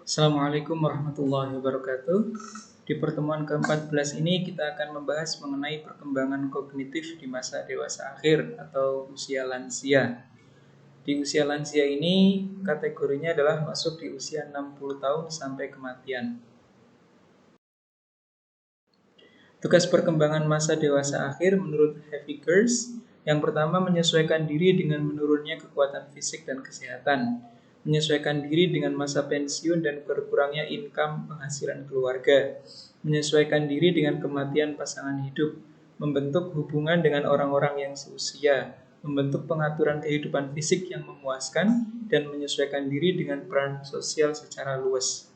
Assalamualaikum warahmatullahi wabarakatuh. Di pertemuan ke-14 ini kita akan membahas mengenai perkembangan kognitif di masa dewasa akhir atau usia lansia. Di usia lansia ini kategorinya adalah masuk di usia 60 tahun sampai kematian. Tugas perkembangan masa dewasa akhir menurut Haviggers, yang pertama menyesuaikan diri dengan menurunnya kekuatan fisik dan kesehatan, menyesuaikan diri dengan masa pensiun dan berkurangnya income penghasilan keluarga, menyesuaikan diri dengan kematian pasangan hidup, membentuk hubungan dengan orang-orang yang seusia, membentuk pengaturan kehidupan fisik yang memuaskan, dan menyesuaikan diri dengan peran sosial secara luas.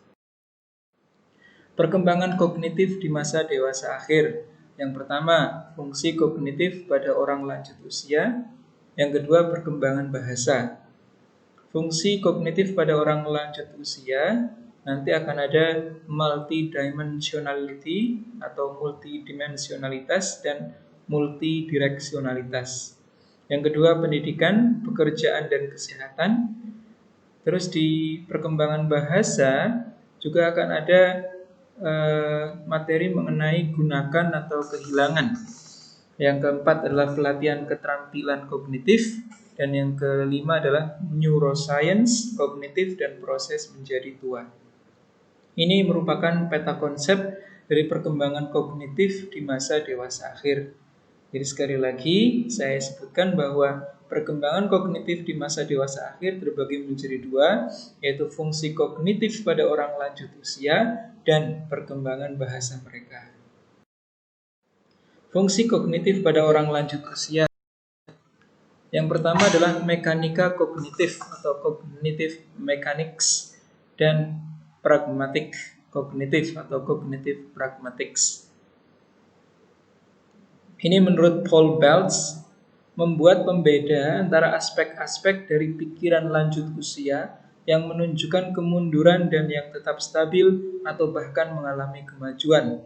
Perkembangan kognitif di masa dewasa akhir. Yang pertama, fungsi kognitif pada orang lanjut usia. Yang kedua, perkembangan bahasa. Fungsi kognitif pada orang lanjut usia nanti akan ada multidimensionality atau multidimensionalitas dan multidireksionalitas. Yang kedua, pendidikan, pekerjaan, dan kesehatan. Terus di perkembangan bahasa juga akan ada materi mengenai gunakan atau kehilangan. Yang keempat adalah pelatihan keterampilan kognitif. Dan yang kelima adalah neuroscience, kognitif, dan proses menjadi tua. Ini merupakan peta konsep dari perkembangan kognitif di masa dewasa akhir. Jadi sekali lagi saya sebutkan bahwa perkembangan kognitif di masa dewasa akhir terbagi menjadi dua, yaitu fungsi kognitif pada orang lanjut usia dan perkembangan bahasa mereka. Fungsi kognitif pada orang lanjut usia. Yang pertama adalah mekanika kognitif atau cognitive mechanics dan pragmatic kognitif atau cognitive pragmatics. Ini menurut Paul Belts membuat pembeda antara aspek-aspek dari pikiran lanjut usia yang menunjukkan kemunduran dan yang tetap stabil atau bahkan mengalami kemajuan.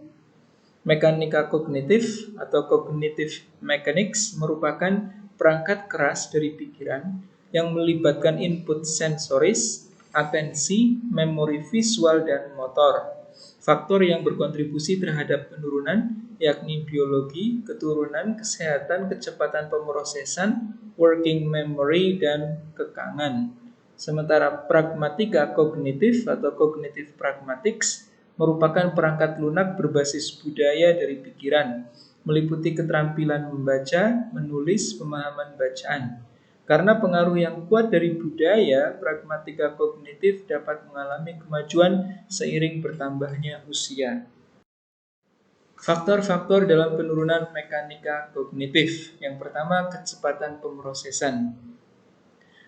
Mekanika kognitif atau cognitive mechanics merupakan perangkat keras dari pikiran yang melibatkan input sensoris, atensi, memori visual, dan motor. Faktor yang berkontribusi terhadap penurunan yakni biologi, keturunan, kesehatan, kecepatan pemrosesan, working memory, dan kekangan. Sementara pragmatika kognitif atau cognitive pragmatics merupakan perangkat lunak berbasis budaya dari pikiran, meliputi keterampilan membaca, menulis, pemahaman bacaan. Karena pengaruh yang kuat dari budaya, pragmatika kognitif dapat mengalami kemajuan seiring bertambahnya usia. Faktor-faktor dalam penurunan mekanika kognitif. Yang pertama, kecepatan pemrosesan.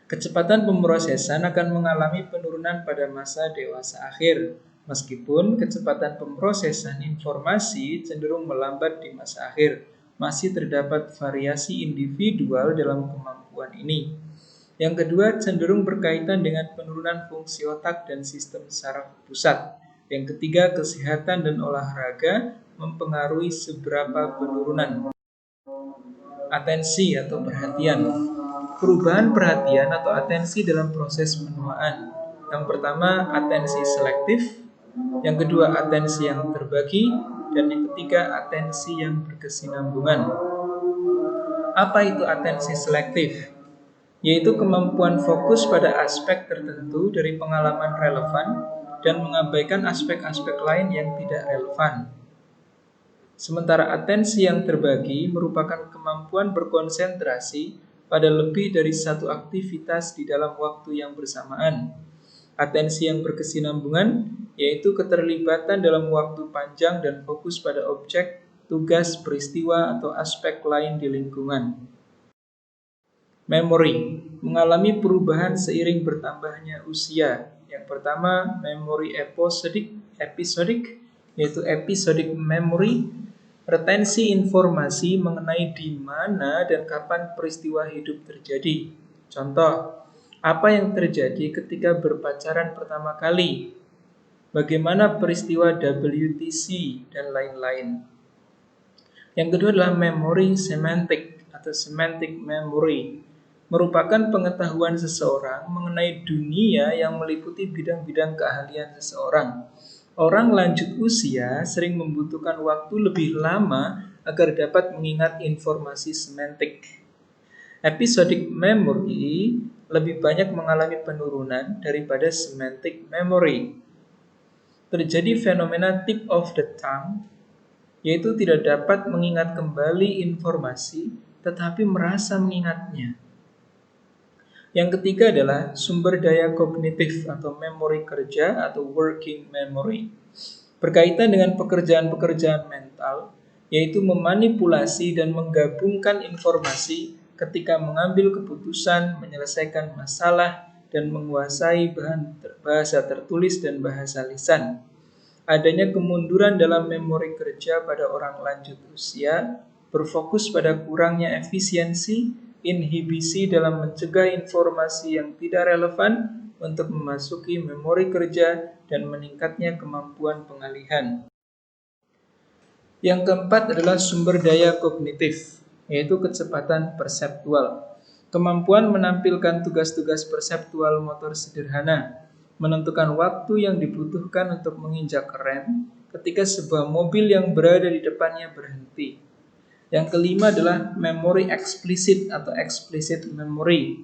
Kecepatan pemrosesan akan mengalami penurunan pada masa dewasa akhir, meskipun kecepatan pemrosesan informasi cenderung melambat di masa akhir. Masih terdapat variasi individual dalam kemampuan ini. Yang kedua, cenderung berkaitan dengan penurunan fungsi otak dan sistem saraf pusat. Yang ketiga, kesehatan dan olahraga mempengaruhi seberapa penurunan. Atensi atau perhatian. Perubahan perhatian atau atensi dalam proses penuaan. Yang pertama, atensi selektif. Yang kedua, atensi yang terbagi. Dan yang ketiga, atensi yang berkesinambungan. Apa itu atensi selektif? Yaitu kemampuan fokus pada aspek tertentu dari pengalaman relevan dan mengabaikan aspek-aspek lain yang tidak relevan. Sementara atensi yang terbagi merupakan kemampuan berkonsentrasi pada lebih dari satu aktivitas di dalam waktu yang bersamaan. Atensi yang berkesinambungan yaitu keterlibatan dalam waktu panjang dan fokus pada objek, tugas, peristiwa, atau aspek lain di lingkungan. Memori mengalami perubahan seiring bertambahnya usia. Yang pertama, memori episodik, yaitu episodic memory, retensi informasi mengenai di mana dan kapan peristiwa hidup terjadi. Contoh, apa yang terjadi ketika berpacaran pertama kali? Bagaimana peristiwa WTC dan lain-lain. Yang kedua adalah memori semantik atau semantic memory. merupakan pengetahuan seseorang mengenai dunia yang meliputi bidang-bidang keahlian seseorang. Orang lanjut usia sering membutuhkan waktu lebih lama agar dapat mengingat informasi semantik. Episodic memory lebih banyak mengalami penurunan daripada semantic memory. Terjadi fenomena tip of the tongue, yaitu tidak dapat mengingat kembali informasi tetapi merasa mengingatnya. Yang ketiga adalah sumber daya kognitif atau memori kerja atau working memory. Berkaitan dengan pekerjaan-pekerjaan mental, yaitu memanipulasi dan menggabungkan informasi ketika mengambil keputusan, menyelesaikan masalah, dan menguasai bahasa tertulis dan bahasa lisan. Adanya kemunduran dalam memori kerja pada orang lanjut usia, berfokus pada kurangnya efisiensi, inhibisi dalam mencegah informasi yang tidak relevan untuk memasuki memori kerja, dan meningkatnya kemampuan pengalihan. Yang keempat adalah sumber daya kognitif, yaitu kecepatan perseptual. Kemampuan menampilkan tugas-tugas perseptual motor sederhana, menentukan waktu yang dibutuhkan untuk menginjak rem ketika sebuah mobil yang berada di depannya berhenti. Yang kelima adalah memori eksplisit atau explicit memory,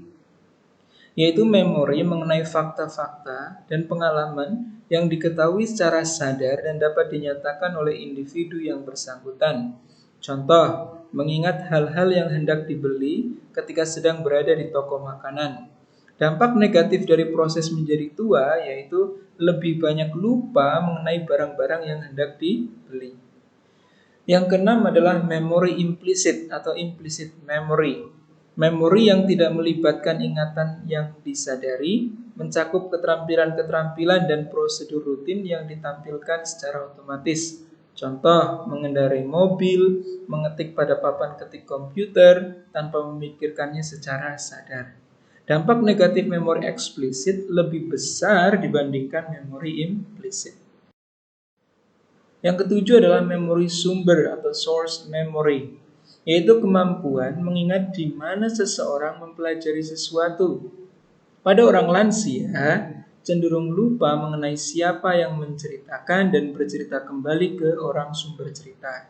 yaitu memori mengenai fakta-fakta dan pengalaman yang diketahui secara sadar dan dapat dinyatakan oleh individu yang bersangkutan. Contoh, mengingat hal-hal yang hendak dibeli ketika sedang berada di toko makanan. Dampak negatif dari proses menjadi tua yaitu lebih banyak lupa mengenai barang-barang yang hendak dibeli. Yang keenam adalah memori implisit atau implicit memory. Memori yang tidak melibatkan ingatan yang disadari, mencakup keterampilan-keterampilan dan prosedur rutin yang ditampilkan secara otomatis. Contoh, mengendarai mobil, mengetik pada papan ketik komputer tanpa memikirkannya secara sadar. Dampak negatif memori eksplisit lebih besar dibandingkan memori implisit. Yang ketujuh adalah memori sumber atau source memory, yaitu kemampuan mengingat di mana seseorang mempelajari sesuatu. Pada orang lansia, cenderung lupa mengenai siapa yang menceritakan dan bercerita kembali ke orang sumber cerita.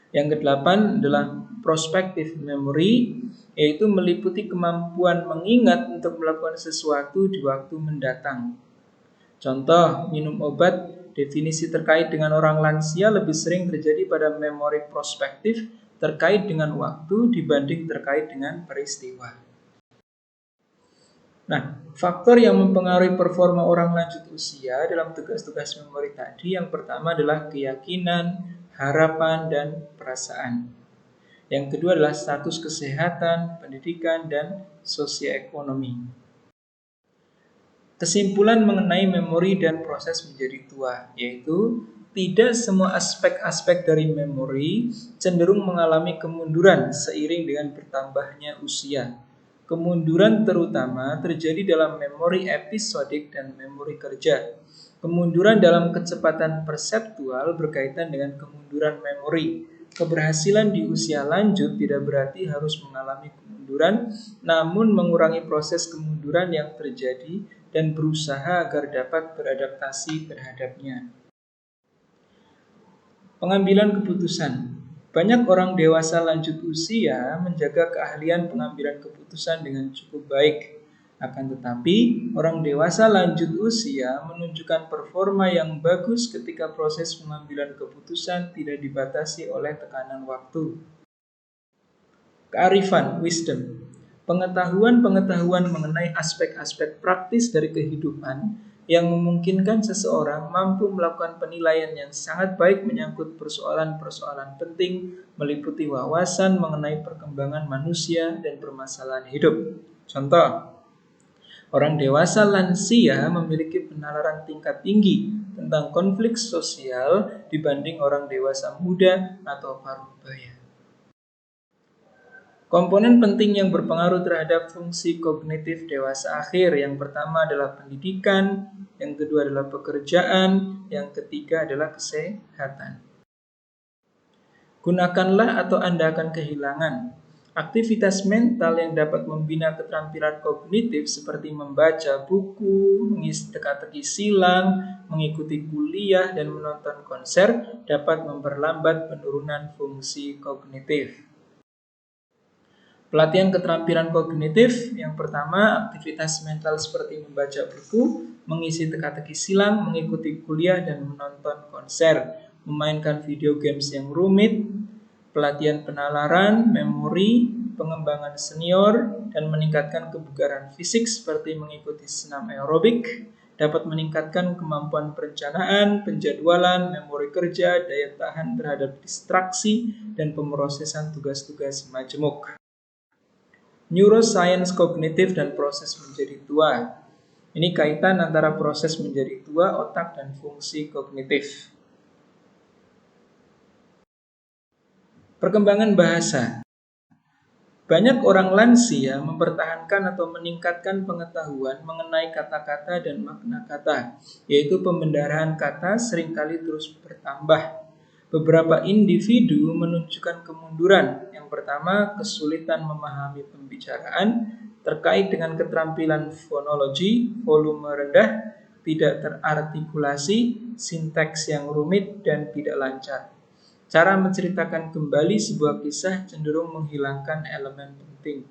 Yang kedelapan adalah prospective memory, yaitu meliputi kemampuan mengingat untuk melakukan sesuatu di waktu mendatang. Contoh, minum obat, definisi terkait dengan orang lansia lebih sering terjadi pada memori prospektif terkait dengan waktu dibanding terkait dengan peristiwa. Nah, faktor yang mempengaruhi performa orang lanjut usia dalam tugas-tugas memori tadi yang pertama adalah keyakinan, harapan, dan perasaan. Yang kedua adalah status kesehatan, pendidikan, dan sosioekonomi. Kesimpulan mengenai memori dan proses menjadi tua, yaitu tidak semua aspek-aspek dari memori cenderung mengalami kemunduran seiring dengan bertambahnya usia. Kemunduran terutama terjadi dalam memori episodik dan memori kerja. Kemunduran dalam kecepatan perseptual berkaitan dengan kemunduran memori. Keberhasilan di usia lanjut tidak berarti harus mengalami kemunduran, namun mengurangi proses kemunduran yang terjadi dan berusaha agar dapat beradaptasi terhadapnya. Pengambilan keputusan. Banyak orang dewasa lanjut usia menjaga keahlian pengambilan keputusan dengan cukup baik. Akan tetapi, orang dewasa lanjut usia menunjukkan performa yang bagus ketika proses pengambilan keputusan tidak dibatasi oleh tekanan waktu. Kearifan, wisdom. Pengetahuan-pengetahuan mengenai aspek-aspek praktis dari kehidupan yang memungkinkan seseorang mampu melakukan penilaian yang sangat baik menyangkut persoalan-persoalan penting, meliputi wawasan mengenai perkembangan manusia dan permasalahan hidup. Contoh, orang dewasa lansia memiliki penalaran tingkat tinggi tentang konflik sosial dibanding orang dewasa muda atau parubaya. Komponen penting yang berpengaruh terhadap fungsi kognitif dewasa akhir yang pertama adalah pendidikan, yang kedua adalah pekerjaan, yang ketiga adalah kesehatan. Gunakanlah atau Anda akan kehilangan. Aktivitas mental yang dapat membina keterampilan kognitif seperti membaca buku, mengisi teka-teki silang, mengikuti kuliah, dan menonton konser dapat memperlambat penurunan fungsi kognitif. Pelatihan keterampilan kognitif yang pertama, aktivitas mental seperti membaca buku, mengisi teka-teki silang, mengikuti kuliah, dan menonton konser, memainkan video games yang rumit, pelatihan penalaran, memori, pengembangan senior, dan meningkatkan kebugaran fisik seperti mengikuti senam aerobik, dapat meningkatkan kemampuan perencanaan, penjadwalan, memori kerja, daya tahan terhadap distraksi, dan pemrosesan tugas-tugas majemuk. Neuroscience kognitif dan proses menjadi tua. Ini kaitan antara proses menjadi tua, otak, dan fungsi kognitif. Perkembangan bahasa. Banyak orang lansia mempertahankan atau meningkatkan pengetahuan mengenai kata-kata dan makna kata, yaitu pembendaharaan kata seringkali terus bertambah. Beberapa individu menunjukkan kemunduran. Yang pertama, kesulitan memahami pembicaraan terkait dengan keterampilan fonologi, volume rendah, tidak terartikulasi, sintaks yang rumit, dan tidak lancar. Cara menceritakan kembali sebuah kisah cenderung menghilangkan elemen penting.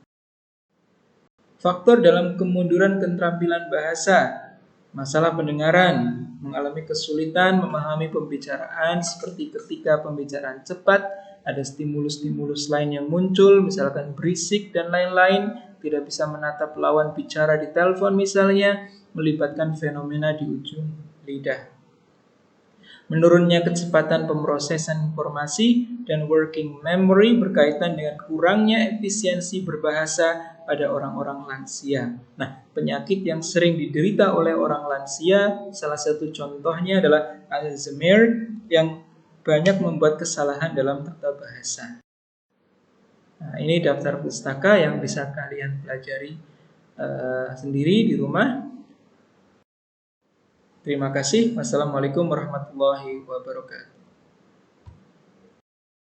Faktor dalam kemunduran keterampilan bahasa. Masalah pendengaran, mengalami kesulitan memahami pembicaraan seperti ketika pembicaraan cepat, ada stimulus-stimulus lain yang muncul, misalkan berisik dan lain-lain, tidak bisa menatap lawan bicara di telepon misalnya, melibatkan fenomena di ujung lidah. Menurunnya kecepatan pemrosesan informasi dan working memory berkaitan dengan kurangnya efisiensi berbahasa pada orang-orang lansia. Nah, penyakit yang sering diderita oleh orang lansia, salah satu contohnya adalah Alzheimer yang banyak membuat kesalahan dalam tata bahasa. Nah, ini daftar pustaka yang bisa kalian pelajari sendiri di rumah. Terima kasih. Wassalamualaikum warahmatullahi wabarakatuh.